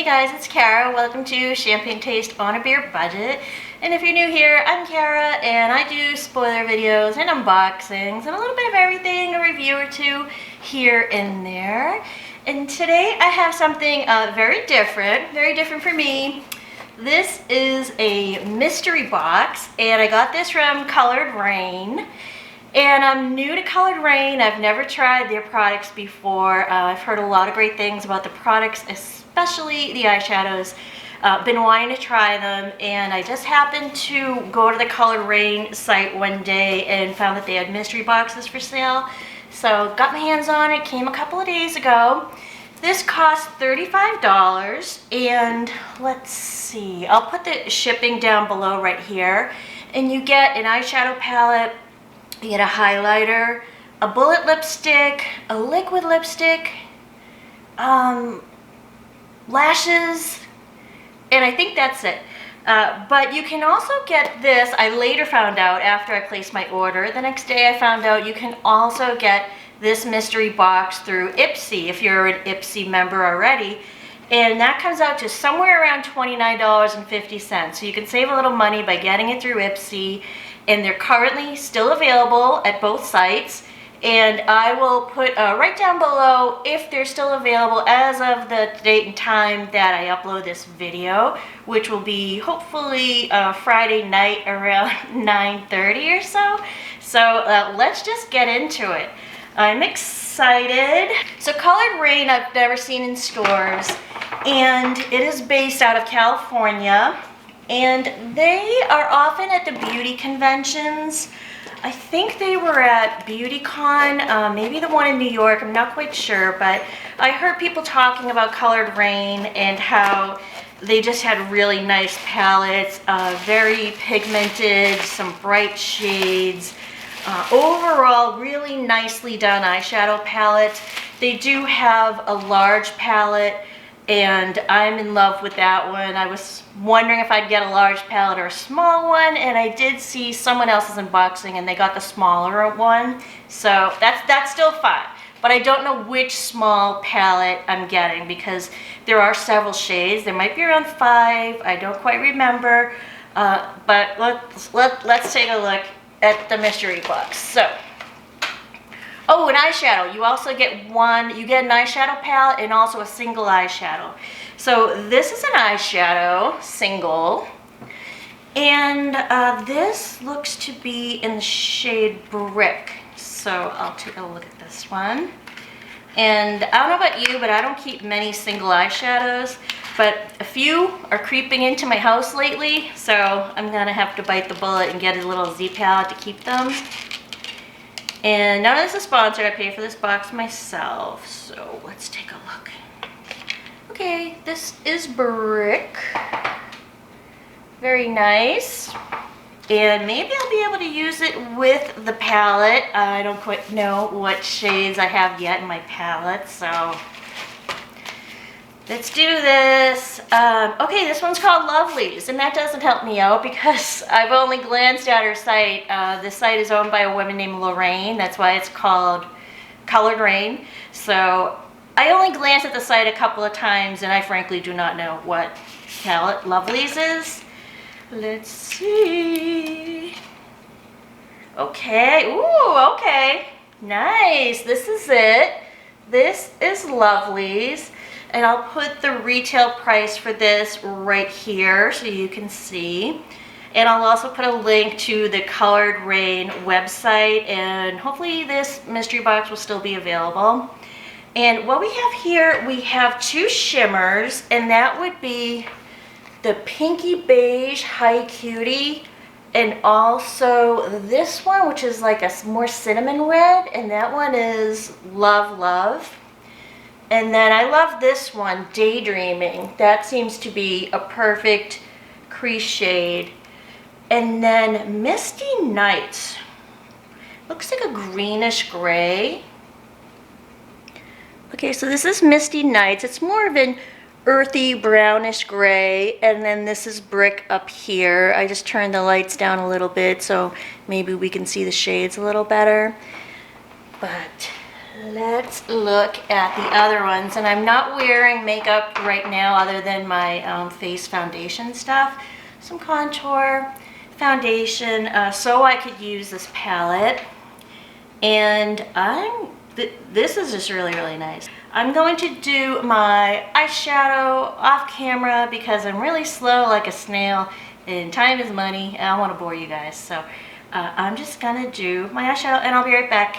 guys, it's Kara. Welcome to Champagne Taste on a Beer Budget. And if you're new here, I'm Kara and I do spoiler videos and unboxings and a little bit of everything, a review or two here and there. And today I have something very different for me. This is a mystery box and I got this from Coloured Raine. And I'm new to Coloured Raine. I've never tried their products before. I've heard a lot of great things about the products, especially the eyeshadows. Been wanting to try them, and I just happened to go to the Coloured Raine site one day and found that they had mystery boxes for sale. So got my hands on it, came a couple of days ago. This cost $35, and let's see, I'll put the shipping down below right here. And you get an eyeshadow palette, you get a highlighter, a bullet lipstick, a liquid lipstick, lashes, and I think that's it. But you can also get this. I later found out after I placed my order. The next day I found out you can also get this mystery box through Ipsy if you're an Ipsy member already. And that comes out to somewhere around $29.50. So you can save a little money by getting it through Ipsy. And they're currently still available at both sites. And I will put right down below if they're still available as of the date and time that I upload this video, which will be hopefully Friday night around 9:30 or so. So let's just get into it. I'm excited. So Coloured Raine I've never seen in stores, and it is based out of California. And they are often at the beauty conventions. I think they were at BeautyCon, maybe the one in New York, I'm not quite sure, but I heard people talking about Coloured Raine and how they just had really nice palettes, very pigmented, some bright shades. Overall, really nicely done eyeshadow palette. They do have a large palette, and I'm in love with that one. I was wondering if I'd get a large palette or a small one, and I did see someone else's unboxing and they got the smaller one. So that's still fine. But I don't know which small palette I'm getting because there are several shades. There might be around 5. I don't quite remember. But let's take a look at the mystery box. So, oh, an eyeshadow. You also get one, you get an eyeshadow palette and also a single eyeshadow. So this is an eyeshadow, single. And this looks to be in the shade Brick. So I'll take a look at this one. And I don't know about you, but I don't keep many single eyeshadows. But a few are creeping into my house lately. So I'm gonna have to bite the bullet and get a little Z palette to keep them. And none of this is sponsored. I paid for this box myself. So let's take a look. Okay, this is Brick. Very nice. And maybe I'll be able to use it with the palette. I don't quite know what shades I have yet in my palette, so let's do this. Okay, this one's called Lovelies, and that doesn't help me out because I've only glanced at her site. The site is owned by a woman named Lorraine. That's why it's called Coloured Raine. So I only glanced at the site a couple of times, and I frankly do not know what palette Lovelies is. Let's see. Okay, ooh, okay. Nice, this is it. This is Lovelies. And I'll put the retail price for this right here so you can see. And I'll also put a link to the Coloured Raine website, and hopefully this mystery box will still be available. And what we have here, we have 2 shimmers, and that would be the Pinky Beige Hi Cutie, and also this one, which is like a more cinnamon red, and that one is Love Love. And then I love this one, Daydreaming. That seems to be a perfect crease shade. And then Misty Nights. Looks like a greenish gray. Okay, so this is Misty Nights. It's more of an earthy brownish gray. And then this is Brick up here. I just turned the lights down a little bit so maybe we can see the shades a little better. But let's look at the other ones. And I'm not wearing makeup right now other than my face foundation stuff. Some contour, foundation, so I could use this palette. And this is just really, really nice. I'm going to do my eyeshadow off camera because I'm really slow like a snail and time is money and I don't want to bore you guys. So I'm just gonna do my eyeshadow and I'll be right back.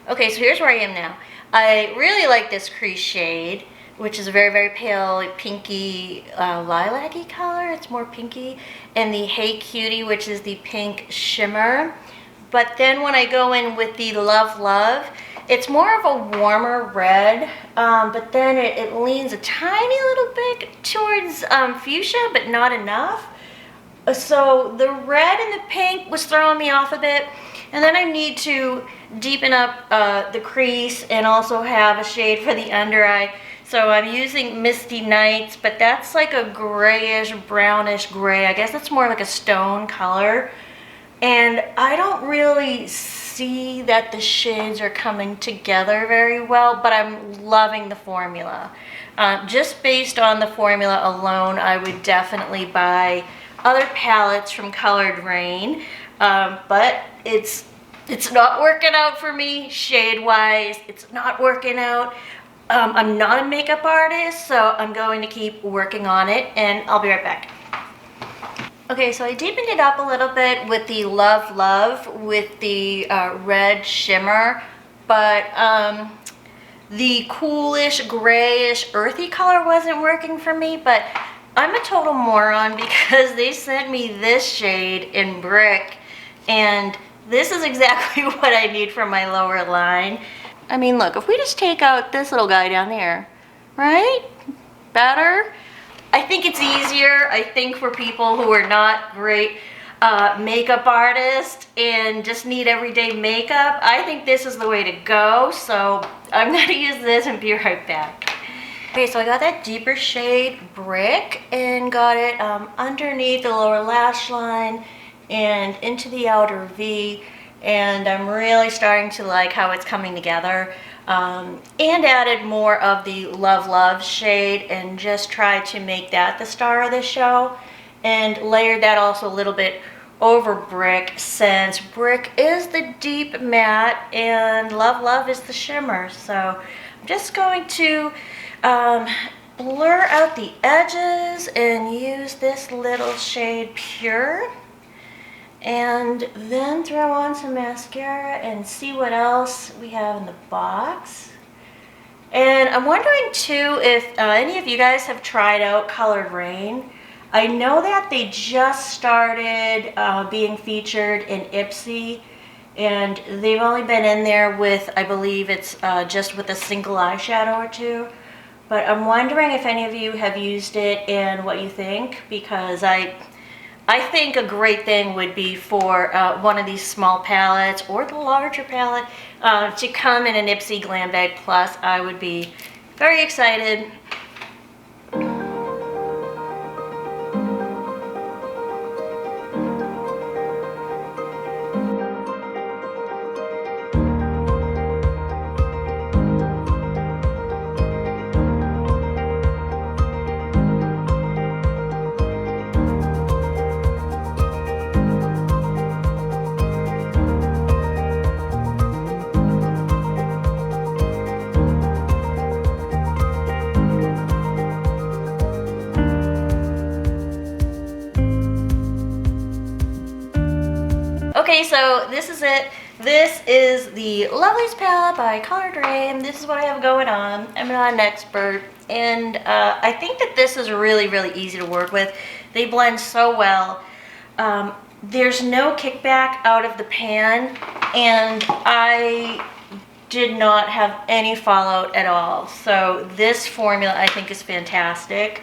Okay, so here's where I am now. I really like this crease shade, which is a very, very pale, like pinky, lilac-y color. It's more pinky. And the Hey Cutie, which is the pink shimmer. But then when I go in with the Love Love, it's more of a warmer red, but then it leans a tiny little bit towards fuchsia, but not enough. So the red and the pink was throwing me off a bit. And then I need to deepen up the crease and also have a shade for the under eye. So I'm using Misty Nights, but that's like a grayish, brownish gray. I guess that's more like a stone color. And I don't really see that the shades are coming together very well, but I'm loving the formula. Just based on the formula alone, I would definitely buy other palettes from Coloured Raine, but it's not working out for me shade-wise. It's not working out. I'm not a makeup artist, so I'm going to keep working on it, and I'll be right back. Okay, so I deepened it up a little bit with the Love Love with the red shimmer, but the coolish, grayish, earthy color wasn't working for me, but I'm a total moron because they sent me this shade in Brick, and this is exactly what I need for my lower line. I mean, look, if we just take out this little guy down there, right? Better. I think it's easier. I think for people who are not great makeup artists and just need everyday makeup, I think this is the way to go. So I'm gonna use this and be right back. Okay, so I got that deeper shade Brick and got it underneath the lower lash line and into the outer V, and I'm really starting to like how it's coming together. And added more of the Love Love shade and just tried to make that the star of the show, and layered that also a little bit over Brick, since Brick is the deep matte and Love Love is the shimmer. So I'm just going to blur out the edges and use this little shade Pure, and then throw on some mascara and see what else we have in the box. And I'm wondering too if any of you guys have tried out Coloured Raine. I know that they just started being featured in Ipsy, and they've only been in there with, I believe it's just with a single eyeshadow or two. But I'm wondering if any of you have used it and what you think, because I think a great thing would be for one of these small palettes or the larger palette to come in an Ipsy Glam Bag Plus. I would be very excited. Okay, so this is it. This is the Lovelies palette by Coloured Raine. This is what I have going on. I'm not an expert, and I think that this is really, really easy to work with. They blend so well. There's no kickback out of the pan, and I did not have any fallout at all. So this formula I think is fantastic.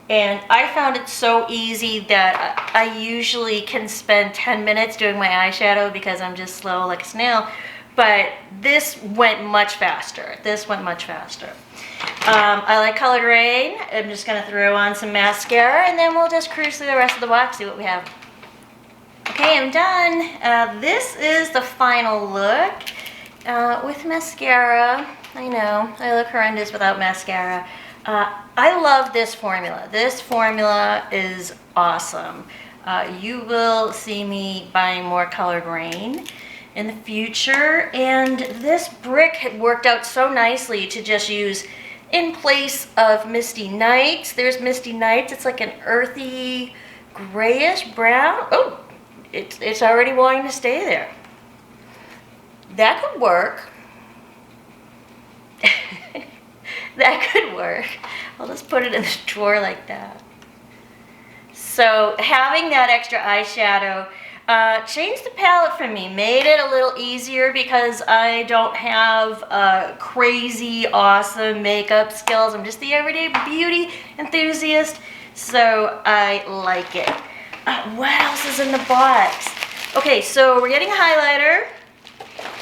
And I found it so easy that I usually can spend 10 minutes doing my eyeshadow because I'm just slow like a snail. But this went much faster. This went much faster. I like Coloured Raine. I'm just going to throw on some mascara, and then we'll just cruise through the rest of the box, see what we have. Okay, I'm done. This is the final look with mascara. I know, I look horrendous without mascara. I love this formula. This formula is awesome. You will see me buying more Coloured Raine in the future, and this Brick had worked out so nicely to just use in place of Misty Nights. There's Misty Nights. It's like an earthy grayish brown. Oh, it's already wanting to stay there. That could work. That could work. I'll just put it in the drawer like that. So having that extra eyeshadow changed the palette for me, made it a little easier because I don't have crazy awesome makeup skills. I'm just the everyday beauty enthusiast, so I like it. What else is in the box? Okay, so we're getting a highlighter,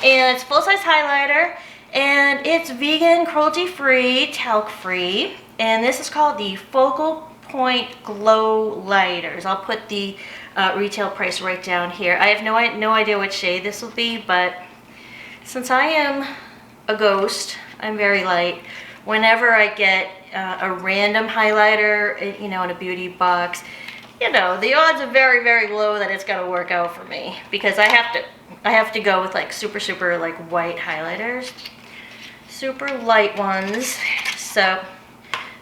and it's full-size highlighter. And it's vegan, cruelty-free, talc-free, and this is called the Focal Point Glow Lighters. I'll put the retail price right down here. I have no idea what shade this will be, but since I am a ghost, I'm very light. Whenever I get a random highlighter, you know, in a beauty box, you know, the odds are very, very low that it's gonna work out for me, because I have to go with like super like white highlighters. Super light ones. So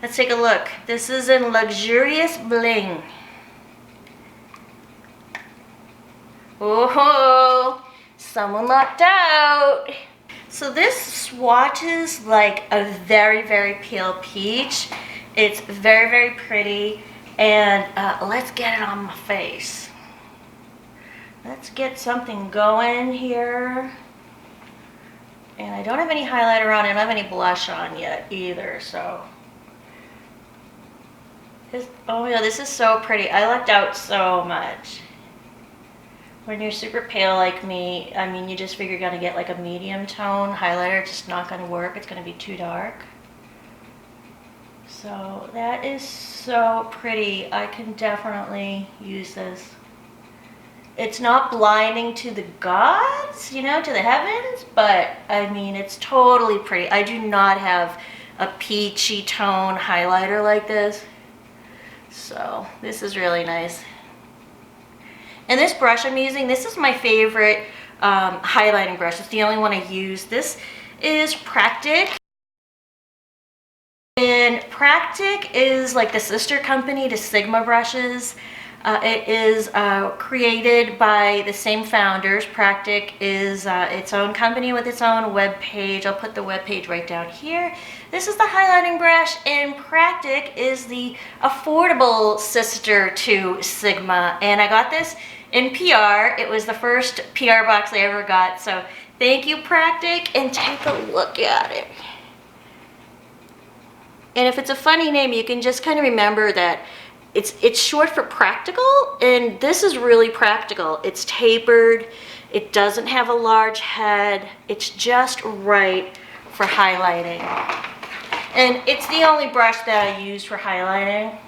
let's take a look. This is in Luxurious Bling. Oh, someone lucked out. So this swatches like a very, very pale peach. It's very, very pretty. And let's get it on my face. Let's get something going here. And I don't have any highlighter on, and I don't have any blush on yet either, so. Oh yeah, this is so pretty. I lucked out so much. When you're super pale like me, I mean, you just figure you're gonna get like a medium tone highlighter. It's just not gonna work. It's gonna be too dark. So that is so pretty. I can definitely use this. It's not blinding to the gods, you know, to the heavens, but I mean, it's totally pretty. I do not have a peachy tone highlighter like this. So this is really nice. And this brush I'm using, this is my favorite highlighting brush. It's the only one I use. This is Practk. And Practk is like the sister company to Sigma brushes. It is created by the same founders. Practk is its own company with its own web page. I'll put the web page right down here. This is the highlighting brush, and Practk is the affordable sister to Sigma. And I got this in PR. It was the first PR box I ever got. So thank you, Practk, and take a look at it. And if it's a funny name, you can just kind of remember that it's short for practical, and this is really practical. It's tapered, it doesn't have a large head, it's just right for highlighting. And it's the only brush that I use for highlighting.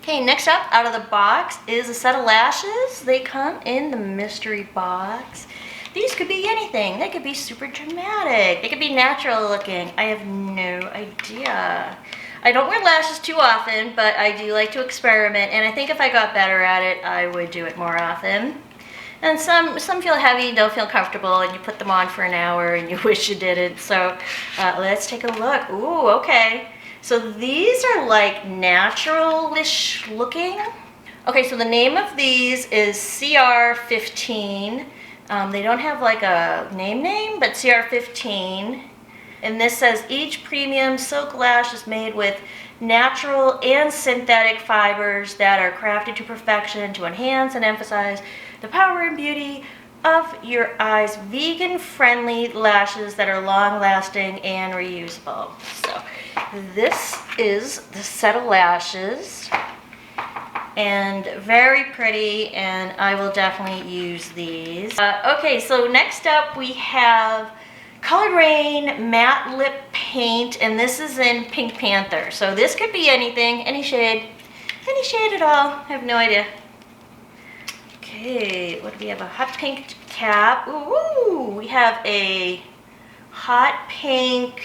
Okay, next up out of the box is a set of lashes. They come in the mystery box. These could be anything. They could be super dramatic. They could be natural looking. I have no idea. I don't wear lashes too often, but I do like to experiment, and I think if I got better at it, I would do it more often. And some feel heavy, don't feel comfortable, and you put them on for an hour and you wish you didn't. So let's take a look. Ooh, okay. So these are like natural-ish looking. Okay, so the name of these is CR15. They don't have like a name, but CR15. And this says each premium silk lash is made with natural and synthetic fibers that are crafted to perfection to enhance and emphasize the power and beauty of your eyes. Vegan-friendly lashes that are long-lasting and reusable. So this is the set of lashes, and very pretty, and I will definitely use these. Okay, so next up we have Coloured Raine Matte Lip Paint, and this is in Pink Panther. So this could be anything, any shade at all. I have no idea. Okay, what do we have? A hot pink cap. Ooh, we have a hot pink.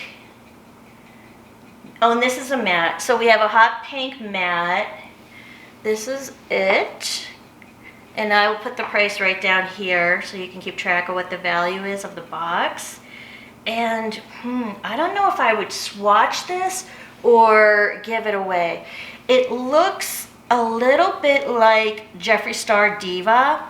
Oh, and this is a matte. So we have a hot pink matte. This is it. And I will put the price right down here so you can keep track of what the value is of the box. And I don't know if I would swatch this or give it away. It looks a little bit like Jeffree Star Diva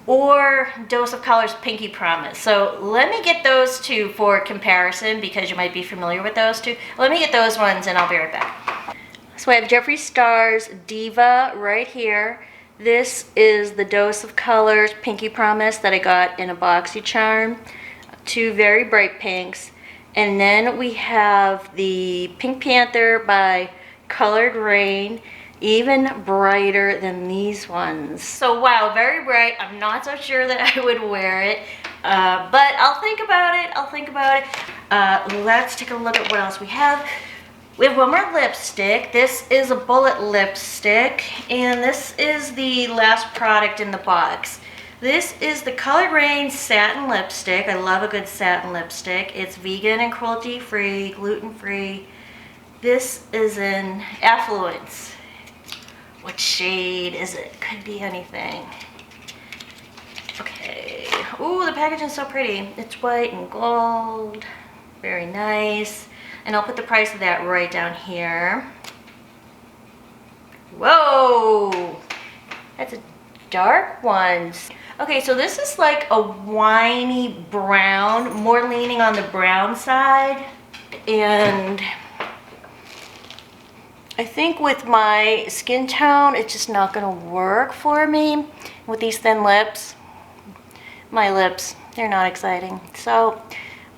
or Dose of Colors Pinky Promise. So let me get those two for comparison because you might be familiar with those two. Let me get those ones and I'll be right back. So I have Jeffree Star's Diva right here. This is the Dose of Colors Pinky Promise that I got in a BoxyCharm. Two very bright pinks. And then we have the Pink Panther by Coloured Raine, even brighter than these ones. So wow, very bright. I'm not so sure that I would wear it, but I'll think about it. Let's take a look at what else we have. We have one more lipstick. This is a bullet lipstick, and this is the last product in the box. This is the Coloured Raine Satin Lipstick. I love a good satin lipstick. It's vegan and cruelty-free, gluten-free. This is in Affluence. What shade is it? Could be anything. Okay. Ooh, the packaging is so pretty. It's white and gold. Very nice. And I'll put the price of that right down here. Whoa! That's a dark one. Okay, so this is like a winey brown, more leaning on the brown side. And I think with my skin tone, it's just not gonna work for me. With these thin lips, my lips, they're not exciting. So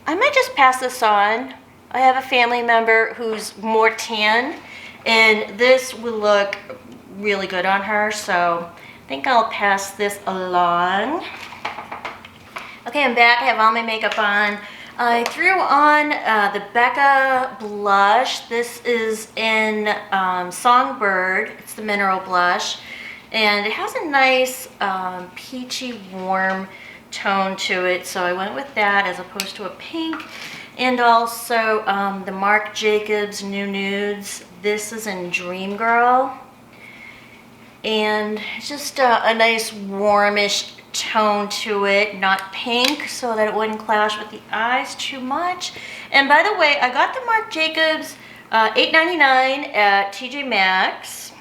I might just pass this on. I have a family member who's more tan, and this will look really good on her, so I think I'll pass this along. Okay, I'm back. I have all my makeup on. I threw on the Becca blush. This is in Songbird. It's the mineral blush, and it has a nice peachy, warm tone to it, so I went with that as opposed to a pink. And also the Marc Jacobs New Nudes. This is in Dream Girl, and it's just a nice warmish tone to it, not pink, so that it wouldn't clash with the eyes too much. And by the way, I got the Marc Jacobs $8.99 at TJ Maxx.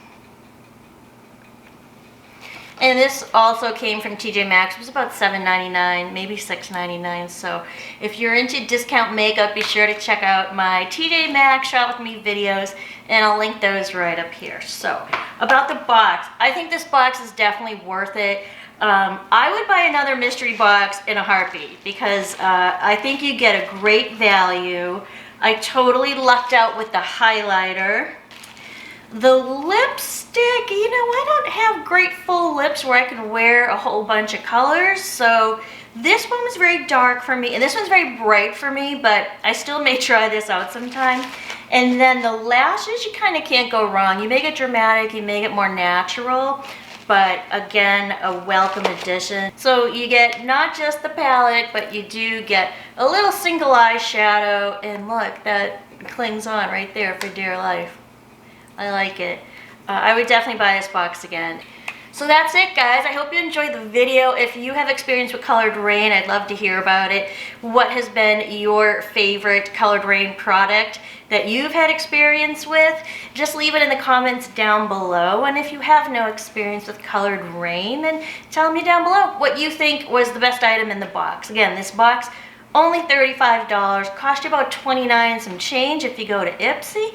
And this also came from TJ Maxx. It was about $7.99, maybe $6.99. So if you're into discount makeup, be sure to check out my TJ Maxx Shop With Me videos, and I'll link those right up here. So about the box, I think this box is definitely worth it. I would buy another mystery box in a heartbeat because I think you get a great value. I totally lucked out with the highlighter. The lipstick, you know, I don't have great full lips where I can wear a whole bunch of colors, so this one was very dark for me, and this one's very bright for me, but I still may try this out sometime. And then the lashes, you kind of can't go wrong. You make it dramatic, you make it more natural, but again, a welcome addition. So you get not just the palette, but you do get a little single eyeshadow, and look, that clings on right there for dear life. I like it. I would definitely buy this box again. So that's it, guys. I hope you enjoyed the video. If you have experience with Coloured Raine, I'd love to hear about it. What has been your favorite Coloured Raine product that you've had experience with? Just leave it in the comments down below. And if you have no experience with Coloured Raine, then tell me down below what you think was the best item in the box. Again, this box, only $35, cost you about $29 and some change if you go to Ipsy.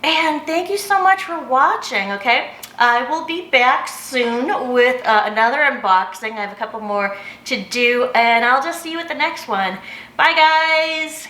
And thank you so much for watching, okay? I will be back soon with another unboxing. I have a couple more to do, and I'll just see you at the next one. Bye, guys!